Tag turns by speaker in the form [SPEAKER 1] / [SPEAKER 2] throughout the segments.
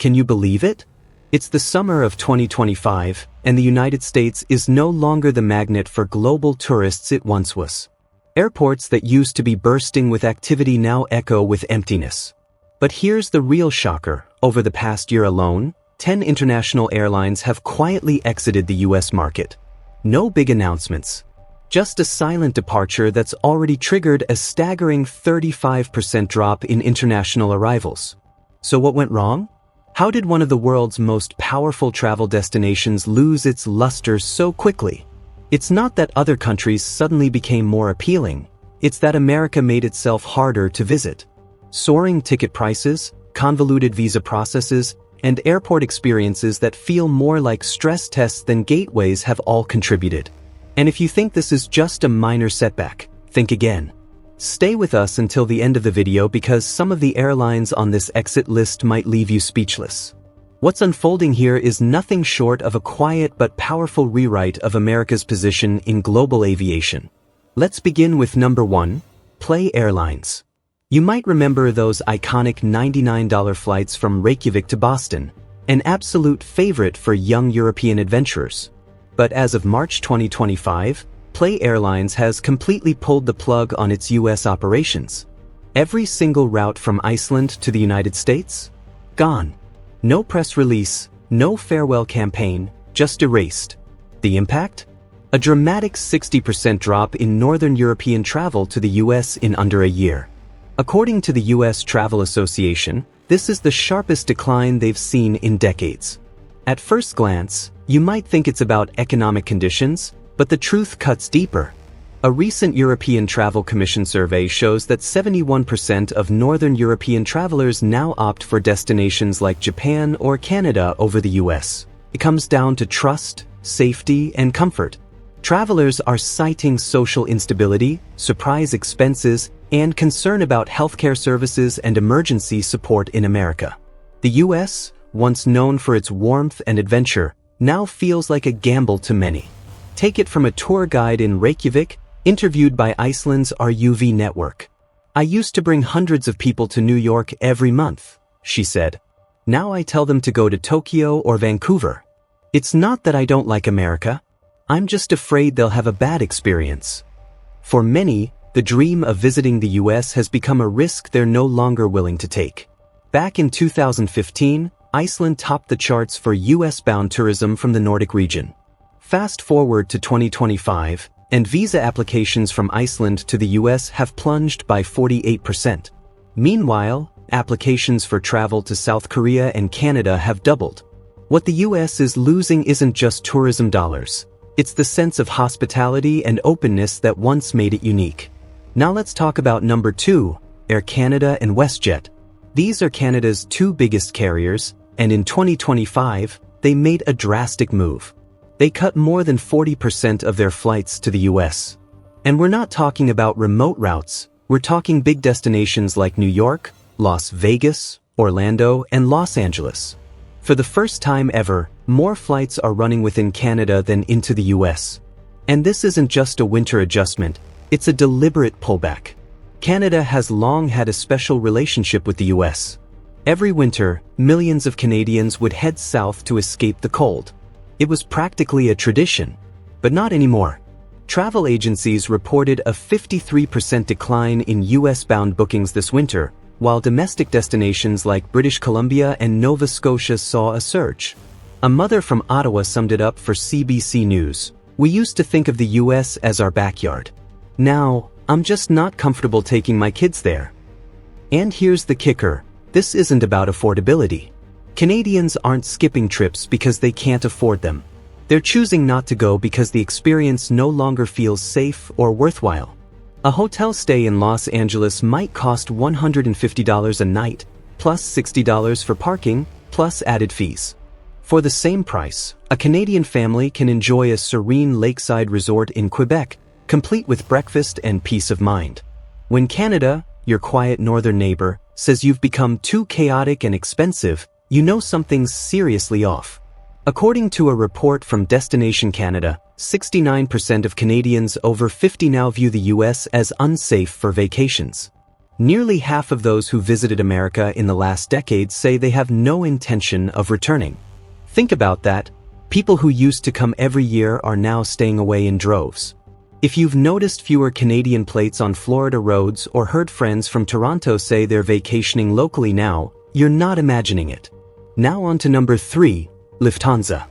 [SPEAKER 1] Can you believe it? It's the summer of 2025, and the United States is no longer the magnet for global tourists it once was. Airports that used to be bursting with activity now echo with emptiness. But here's the real shocker. Over the past year alone, 10 international airlines have quietly exited the US market. No big announcements. Just a silent departure that's already triggered a staggering 35% drop in international arrivals. So what went wrong? How did one of the world's most powerful travel destinations lose its luster so quickly? It's not that other countries suddenly became more appealing, it's that America made itself harder to visit. Soaring ticket prices, convoluted visa processes, and airport experiences that feel more like stress tests than gateways have all contributed. And if you think this is just a minor setback, think again. Stay with us until the end of the video because some of the airlines on this exit list might leave you speechless. What's unfolding here is nothing short of a quiet but powerful rewrite of America's position in global aviation. Let's begin with number 1, Play Airlines. You might remember those iconic $99 flights from Reykjavik to Boston, an absolute favorite for young European adventurers. But as of March 2025, Play Airlines has completely pulled the plug on its US operations. Every single route from Iceland to the United States? Gone. No press release, no farewell campaign, just erased. The impact? A dramatic 60% drop in Northern European travel to the US in under a year. According to the US Travel Association, this is the sharpest decline they've seen in decades. At first glance, you might think it's about economic conditions, but the truth cuts deeper. A recent European Travel Commission survey shows that 71% of Northern European travelers now opt for destinations like Japan or Canada over the US. It comes down to trust, safety, and comfort. Travelers are citing social instability, surprise expenses, and concern about healthcare services and emergency support in America. The US, once known for its warmth and adventure, now feels like a gamble to many. Take it from a tour guide in Reykjavik, interviewed by Iceland's RUV network. "I used to bring hundreds of people to New York every month," she said. "Now I tell them to go to Tokyo or Vancouver. It's not that I don't like America. I'm just afraid they'll have a bad experience." For many, the dream of visiting the US has become a risk they're no longer willing to take. Back in 2015, Iceland topped the charts for US-bound tourism from the Nordic region. Fast forward to 2025, and visa applications from Iceland to the US have plunged by 48%. Meanwhile, applications for travel to South Korea and Canada have doubled. What the US is losing isn't just tourism dollars. It's the sense of hospitality and openness that once made it unique. Now let's talk about number 2, Air Canada and WestJet. These are Canada's two biggest carriers, and in 2025, they made a drastic move. They cut more than 40% of their flights to the US. And we're not talking about remote routes, we're talking big destinations like New York, Las Vegas, Orlando, and Los Angeles. For the first time ever, more flights are running within Canada than into the US. And this isn't just a winter adjustment, it's a deliberate pullback. Canada has long had a special relationship with the US. Every winter, millions of Canadians would head south to escape the cold. It was practically a tradition, but not anymore. Travel agencies reported a 53% decline in US-bound bookings this winter, while domestic destinations like British Columbia and Nova Scotia saw a surge. A mother from Ottawa summed it up for CBC News. "We used to think of the US as our backyard. Now, I'm just not comfortable taking my kids there." And here's the kicker, this isn't about affordability. Canadians aren't skipping trips because they can't afford them. They're choosing not to go because the experience no longer feels safe or worthwhile. A hotel stay in Los Angeles might cost $150 a night, plus $60 for parking, plus added fees. For the same price, a Canadian family can enjoy a serene lakeside resort in Quebec, complete with breakfast and peace of mind. When Canada, your quiet northern neighbor, says you've become too chaotic and expensive, you know something's seriously off. According to a report from Destination Canada, 69% of Canadians over 50 now view the US as unsafe for vacations. Nearly half of those who visited America in the last decade say they have no intention of returning. Think about that. People who used to come every year are now staying away in droves. If you've noticed fewer Canadian plates on Florida roads or heard friends from Toronto say they're vacationing locally now, you're not imagining it. Now on to number 3, Lufthansa.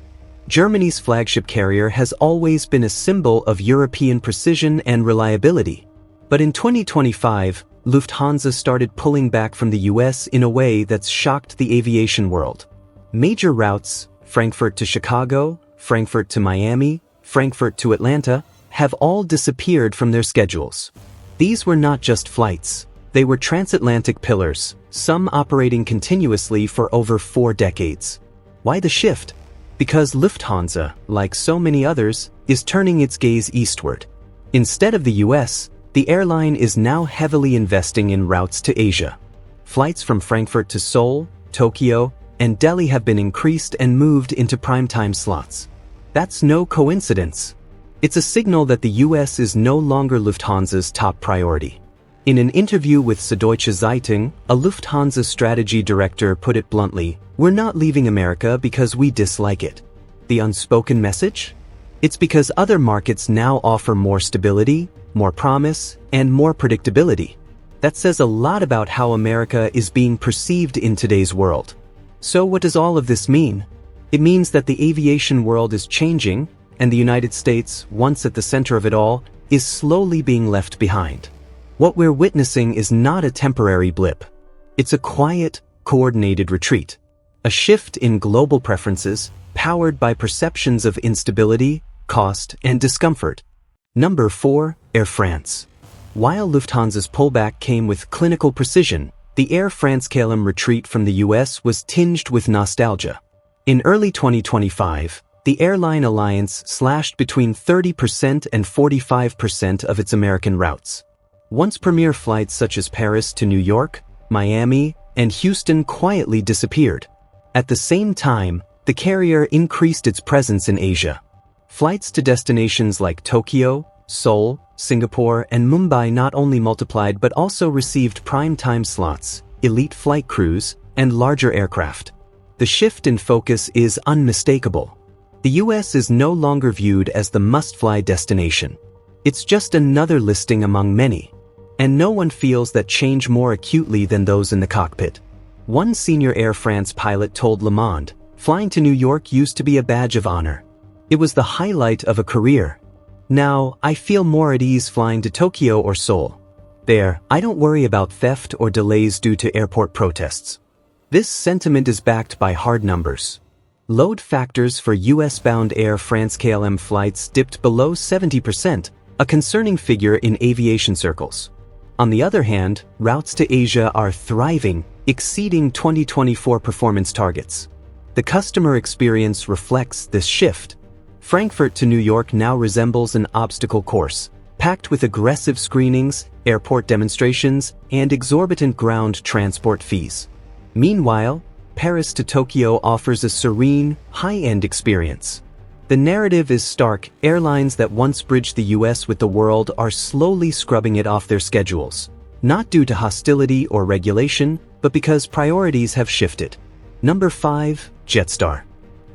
[SPEAKER 1] Germany's flagship carrier has always been a symbol of European precision and reliability. But in 2025, Lufthansa started pulling back from the US in a way that's shocked the aviation world. Major routes, Frankfurt to Chicago, Frankfurt to Miami, Frankfurt to Atlanta, have all disappeared from their schedules. These were not just flights. They were transatlantic pillars, some operating continuously for over 4 decades. Why the shift? Because Lufthansa, like so many others, is turning its gaze eastward. Instead of the US, the airline is now heavily investing in routes to Asia. Flights from Frankfurt to Seoul, Tokyo, and Delhi have been increased and moved into prime-time slots. That's no coincidence. It's a signal that the US is no longer Lufthansa's top priority. In an interview with Süddeutsche Zeitung, a Lufthansa strategy director put it bluntly, "We're not leaving America because we dislike it." The unspoken message? It's because other markets now offer more stability, more promise, and more predictability. That says a lot about how America is being perceived in today's world. So what does all of this mean? It means that the aviation world is changing, and the United States, once at the center of it all, is slowly being left behind. What we're witnessing is not a temporary blip. It's a quiet, coordinated retreat. A shift in global preferences, powered by perceptions of instability, cost, and discomfort. Number 4, Air France. While Lufthansa's pullback came with clinical precision, the Air France-KLM retreat from the US was tinged with nostalgia. In early 2025, the airline alliance slashed between 30% and 45% of its American routes. Once premier flights such as Paris to New York, Miami, and Houston quietly disappeared. At the same time, the carrier increased its presence in Asia. Flights to destinations like Tokyo, Seoul, Singapore, and Mumbai not only multiplied but also received prime-time slots, elite flight crews, and larger aircraft. The shift in focus is unmistakable. The US is no longer viewed as the must-fly destination. It's just another listing among many. And no one feels that change more acutely than those in the cockpit. One senior Air France pilot told Le Monde, "Flying to New York used to be a badge of honor. It was the highlight of a career. Now, I feel more at ease flying to Tokyo or Seoul. There, I don't worry about theft or delays due to airport protests." This sentiment is backed by hard numbers. Load factors for US-bound Air France-KLM flights dipped below 70%, a concerning figure in aviation circles. On the other hand, routes to Asia are thriving, exceeding 2024 performance targets. The customer experience reflects this shift. Frankfurt to New York now resembles an obstacle course, packed with aggressive screenings, airport demonstrations, and exorbitant ground transport fees. Meanwhile, Paris to Tokyo offers a serene, high-end experience. The narrative is stark. Airlines that once bridged the US with the world are slowly scrubbing it off their schedules, not due to hostility or regulation, but because priorities have shifted. Number 5, Jetstar.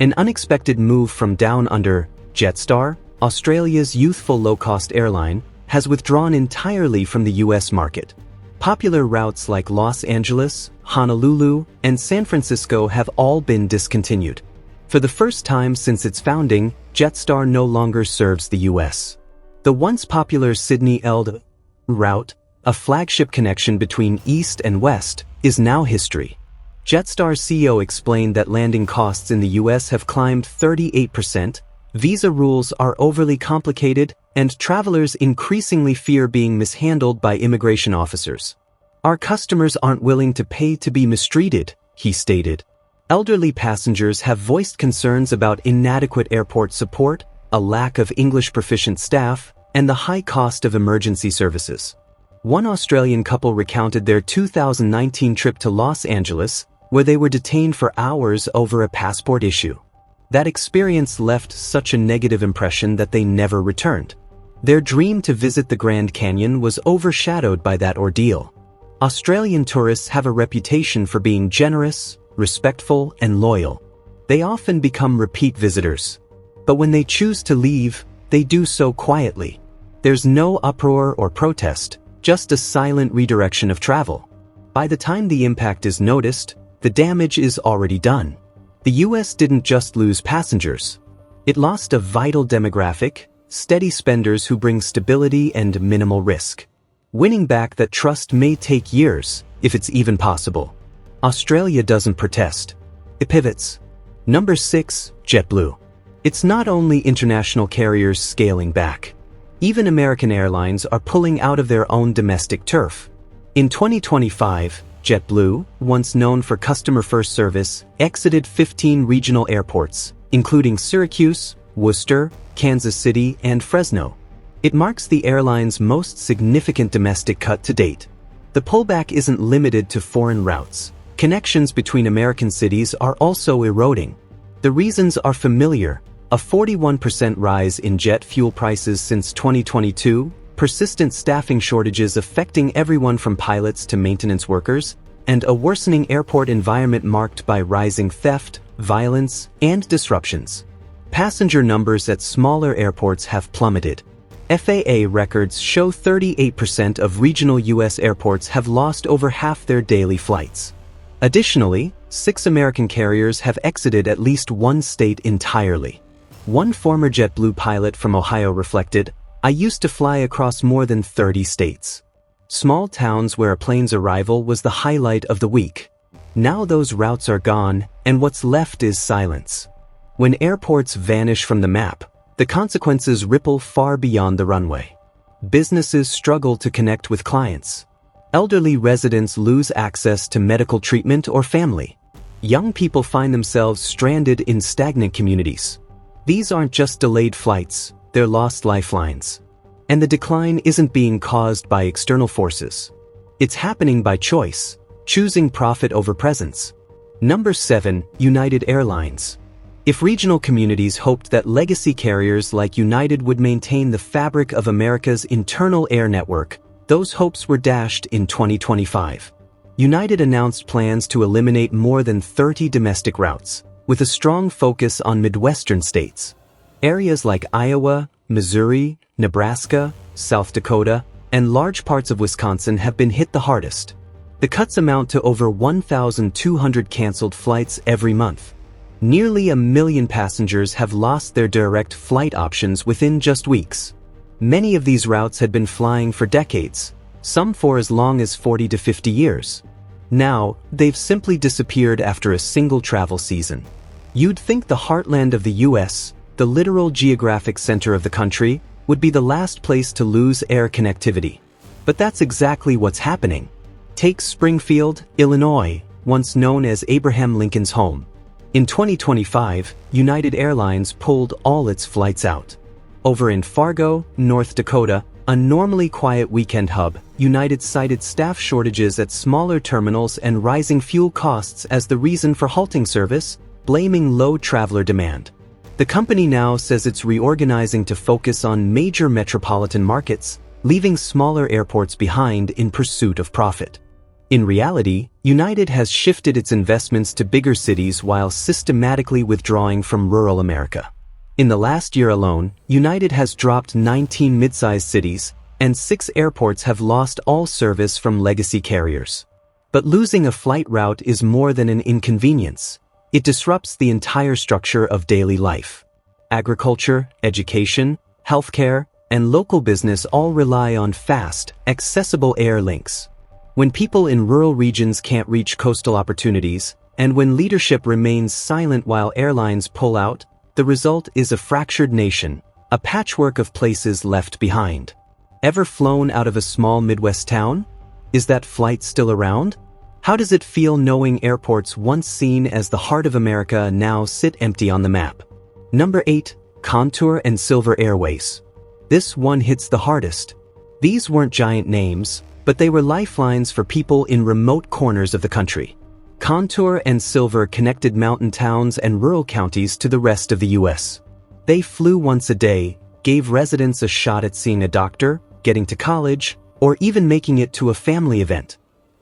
[SPEAKER 1] An unexpected move from down under. Jetstar, Australia's youthful low-cost airline, has withdrawn entirely from the US market. Popular routes like Los Angeles, Honolulu, and San Francisco have all been discontinued. For the first time since its founding, Jetstar no longer serves the US. The once popular Sydney-Eld route, a flagship connection between East and West, is now history. Jetstar's CEO explained that landing costs in the US have climbed 38%, visa rules are overly complicated, and travelers increasingly fear being mishandled by immigration officers. "Our customers aren't willing to pay to be mistreated," he stated. Elderly passengers have voiced concerns about inadequate airport support, a lack of English-proficient staff, and the high cost of emergency services. One Australian couple recounted their 2019 trip to Los Angeles, where they were detained for hours over a passport issue. That experience left such a negative impression that they never returned. Their dream to visit the Grand Canyon was overshadowed by that ordeal. Australian tourists have a reputation for being generous, respectful, and loyal. They often become repeat visitors. But when they choose to leave, they do so quietly. There's no uproar or protest, just a silent redirection of travel. By the time the impact is noticed, the damage is already done. The US didn't just lose passengers. It lost a vital demographic, steady spenders who bring stability and minimal risk. Winning back that trust may take years, if it's even possible. Australia doesn't protest. It pivots. Number 6, JetBlue. It's not only international carriers scaling back. Even American Airlines are pulling out of their own domestic turf. In 2025, JetBlue, once known for customer-first service, exited 15 regional airports, including Syracuse, Worcester, Kansas City, and Fresno. It marks the airline's most significant domestic cut to date. The pullback isn't limited to foreign routes. Connections between American cities are also eroding. The reasons are familiar: a 41% rise in jet fuel prices since 2022, persistent staffing shortages affecting everyone from pilots to maintenance workers, and a worsening airport environment marked by rising theft, violence, and disruptions. Passenger numbers at smaller airports have plummeted. FAA records show 38% of regional U.S. airports have lost over half their daily flights. Additionally, 6 American carriers have exited at least one state entirely. One former JetBlue pilot from Ohio reflected, "I used to fly across more than 30 states. Small towns where a plane's arrival was the highlight of the week. Now those routes are gone, and what's left is silence." When airports vanish from the map, the consequences ripple far beyond the runway. Businesses struggle to connect with clients. Elderly residents lose access to medical treatment or family. Young people find themselves stranded in stagnant communities. These aren't just delayed flights, they're lost lifelines. And the decline isn't being caused by external forces. It's happening by choice, choosing profit over presence. Number 7, United Airlines. If regional communities hoped that legacy carriers like United would maintain the fabric of America's internal air network, those hopes were dashed in 2025. United announced plans to eliminate more than 30 domestic routes, with a strong focus on Midwestern states. Areas like Iowa, Missouri, Nebraska, South Dakota, and large parts of Wisconsin have been hit the hardest. The cuts amount to over 1,200 canceled flights every month. Nearly 1 million passengers have lost their direct flight options within just weeks. Many of these routes had been flying for decades, some for as long as 40 to 50 years. Now, they've simply disappeared after a single travel season. You'd think the heartland of the US, the literal geographic center of the country, would be the last place to lose air connectivity. But that's exactly what's happening. Take Springfield, Illinois, once known as Abraham Lincoln's home. In 2025, United Airlines pulled all its flights out. Over in Fargo, North Dakota, a normally quiet weekend hub, United cited staff shortages at smaller terminals and rising fuel costs as the reason for halting service, blaming low traveler demand. The company now says it's reorganizing to focus on major metropolitan markets, leaving smaller airports behind in pursuit of profit. In reality, United has shifted its investments to bigger cities while systematically withdrawing from rural America. In the last year alone, United has dropped 19 mid-sized cities, and 6 airports have lost all service from legacy carriers. But losing a flight route is more than an inconvenience. It disrupts the entire structure of daily life. Agriculture, education, healthcare, and local business all rely on fast, accessible air links. When people in rural regions can't reach coastal opportunities, and when leadership remains silent while airlines pull out, the result is a fractured nation, a patchwork of places left behind. Ever flown out of a small Midwest town? Is that flight still around? How does it feel knowing airports once seen as the heart of America now sit empty on the map? Number 8, Contour and Silver Airways. This one hits the hardest. These weren't giant names, but they were lifelines for people in remote corners of the country. Contour and Silver connected mountain towns and rural counties to the rest of the U.S. They flew once a day, gave residents a shot at seeing a doctor, getting to college, or even making it to a family event.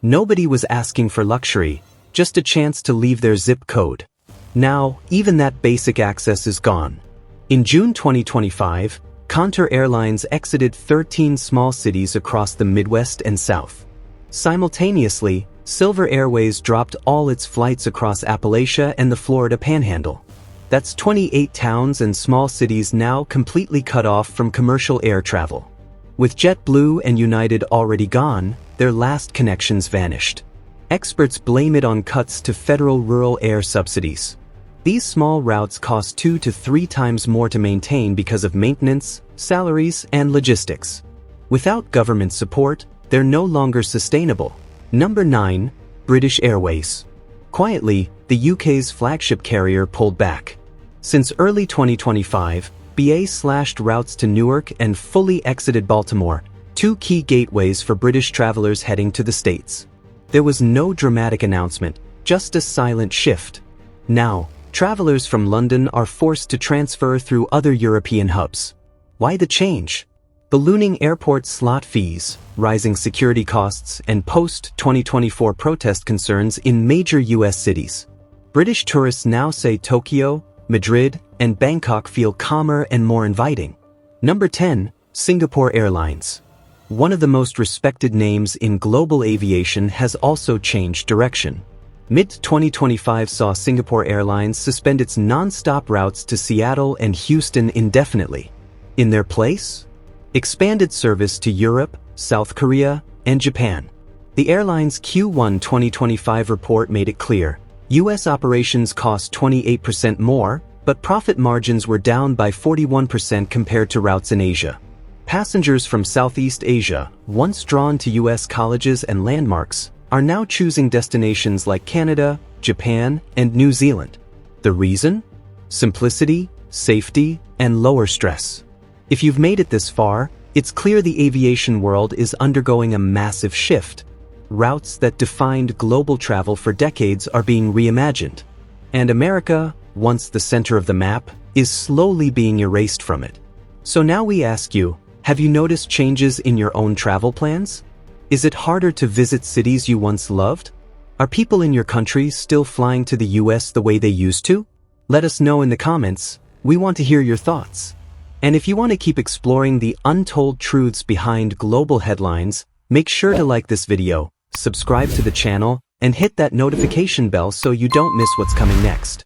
[SPEAKER 1] Nobody was asking for luxury, just a chance to leave their zip code. Now, even that basic access is gone. In June 2025, Contour Airlines exited 13 small cities across the Midwest and South. Simultaneously, Silver Airways dropped all its flights across Appalachia and the Florida Panhandle. That's 28 towns and small cities now completely cut off from commercial air travel. With JetBlue and United already gone, their last connections vanished. Experts blame it on cuts to federal rural air subsidies. These small routes cost 2 to 3 times more to maintain because of maintenance, salaries, and logistics. Without government support, they're no longer sustainable. Number 9. British Airways. Quietly, the UK's flagship carrier pulled back. Since early 2025, BA slashed routes to Newark and fully exited Baltimore, 2 key gateways for British travelers heading to the States. There was no dramatic announcement, just a silent shift. Now, travelers from London are forced to transfer through other European hubs. Why the change? Ballooning airport slot fees, rising security costs, and post-2024 protest concerns in major US cities. British tourists now say Tokyo, Madrid, and Bangkok feel calmer and more inviting. Number 10. Singapore Airlines. One of the most respected names in global aviation has also changed direction. Mid-2025 saw Singapore Airlines suspend its non-stop routes to Seattle and Houston indefinitely. In their place? Expanded service to Europe, South Korea, and Japan. The airline's Q1 2025 report made it clear, US operations cost 28% more, but profit margins were down by 41% compared to routes in Asia. Passengers from Southeast Asia, once drawn to US colleges and landmarks, are now choosing destinations like Canada, Japan, and New Zealand. The reason? Simplicity, safety, and lower stress. If you've made it this far, it's clear the aviation world is undergoing a massive shift. Routes that defined global travel for decades are being reimagined. And America, once the center of the map, is slowly being erased from it. So now we ask you, have you noticed changes in your own travel plans? Is it harder to visit cities you once loved? Are people in your country still flying to the US the way they used to? Let us know in the comments. We want to hear your thoughts. And if you want to keep exploring the untold truths behind global headlines, make sure to like this video, subscribe to the channel, and hit that notification bell so you don't miss what's coming next.